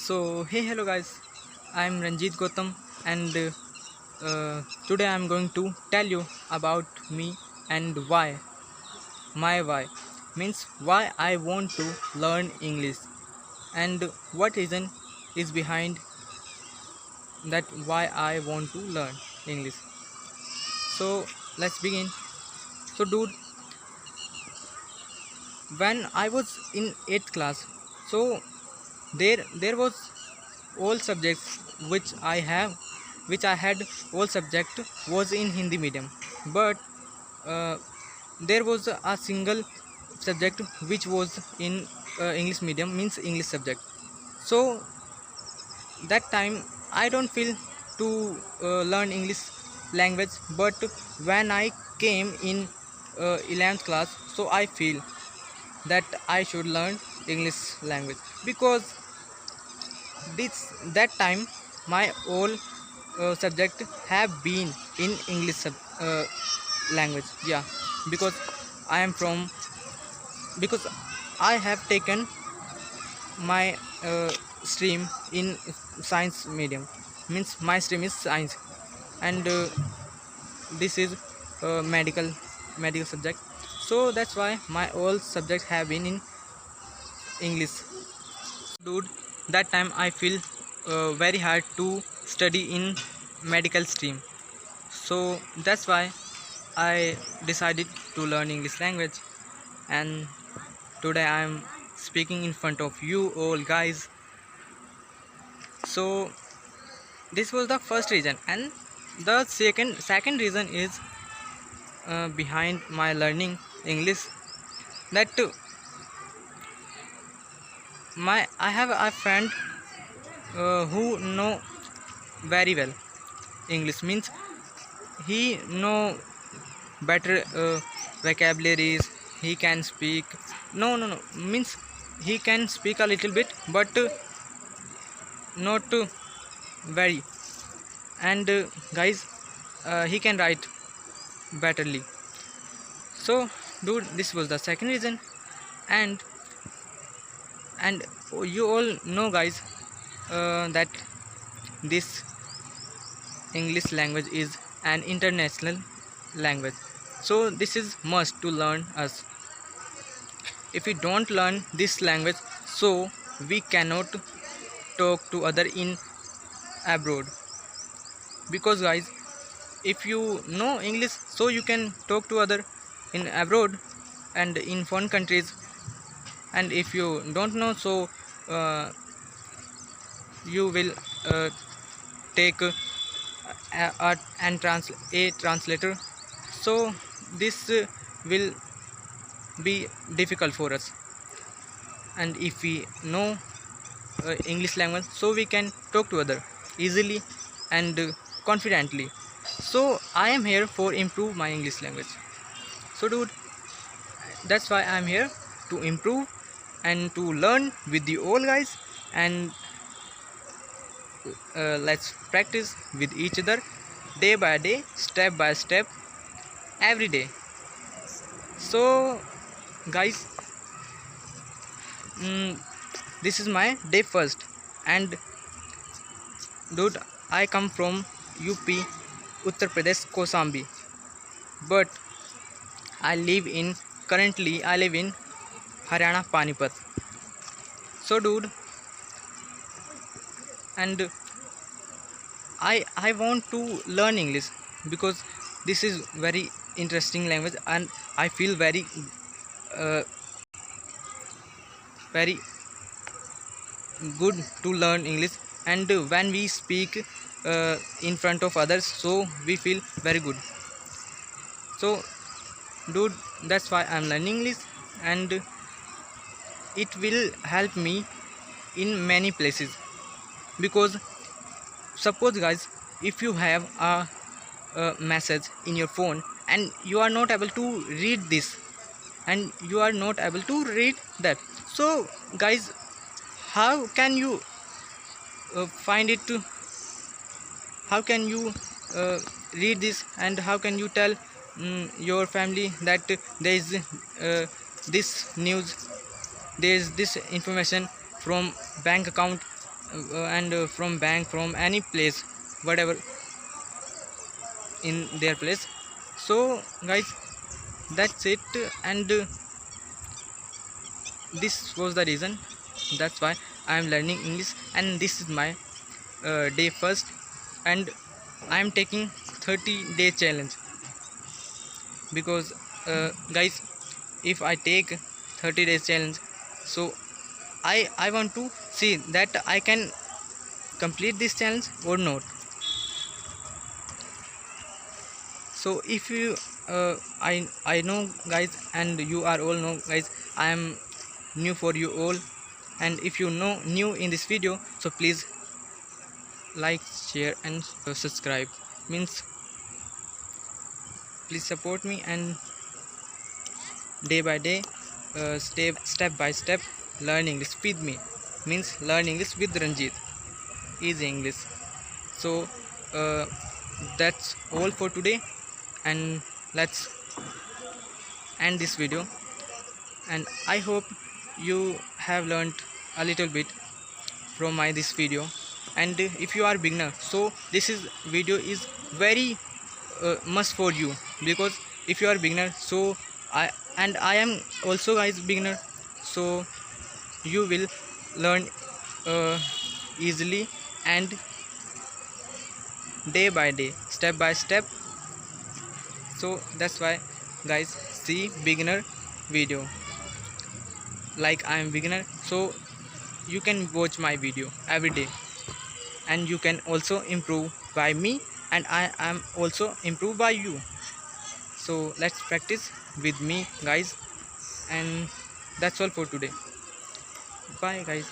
So hey, hello guys, I'm Ranjit Gautam, and today I'm going to tell you about me and why. My why means why I want to learn English, and what reason is behind that why I want to learn English. So let's begin. So dude, when I was in 8th class, so there was all subjects which I have which I had all subject was in Hindi medium, but uh, there was a single subject which was in English medium, means English subject. So that time I don't feel to learn English language, but when I came in 11th class, so I feel that I should learn English language, because this that time my all subject have been in English language. Yeah, because I am from because I have taken my stream in science medium, means my stream is science, and this is medical subject. So that's why my all subjects have been in English. Dude, that time I feel very hard to study in medical stream, so that's why I decided to learn English language, and today I am speaking in front of you all guys. So this was the first reason, and the second reason is behind my learning English, that I have a friend who know very well English, means he know better vocabularies. He can speak, no, means he can speak a little bit, but not very, and guys, he can write betterly. So dude, this was the second reason, and and you all know guys, that this English language is an international language, so this is must to learn us. If we don't learn this language, so we cannot talk to other in abroad, because guys, if you know English, so you can talk to other in abroad and in foreign countries, and if you don't know, so uh, you will take a translator, so this will be difficult for us. And if we know English language, so we can talk to other easily and confidently. So I am here for improve my English language. So dude, that's why I am here, to improve and to learn with you all guys, and let's practice with each other, day by day, step by step, every day. So guys, this is my day first, and dude, I come from UP, Uttar Pradesh, Kosambi, but currently I live in Haryana, Panipat. So dude, and I want to learn English because this is very interesting language, and I feel uh, very good to learn English. And when we speak in front of others, so we feel very good. So dude, that's why I'm learning English, and it will help me in many places. Because suppose guys, if you have a message in your phone and you are not able to read this, and you are not able to read that, so guys, how can you find it to, how can you read this, and how can you tell your family that there is this news, there is this information from bank account, and from bank, from any place, whatever in their place. So guys, that's it. And this was the reason, that's why I am learning English. And this is my day first, and I am taking 30-day challenge, because guys, if I take 30 days challenge, so I want to see that I can complete this challenge or not. So if you I know guys, and you are all know guys, I am new for you all. And if you know new in this video, so please like, share and subscribe, means please support me. And day by day, step by step, learn English with me, means learn English with Ranjit, easy English. So that's all for today, and let's end this video. And I hope you have learned a little bit from this video. And if you are beginner, so this video is very must for you, because if you are beginner, so I am also guys beginner, so you will learn easily and day by day, step by step. So that's why guys, see beginner video, like I am beginner, so you can watch my video every day, and you can also improve by me, and I am also improved by you. So let's practice with me guys. And that's all for today. Bye guys.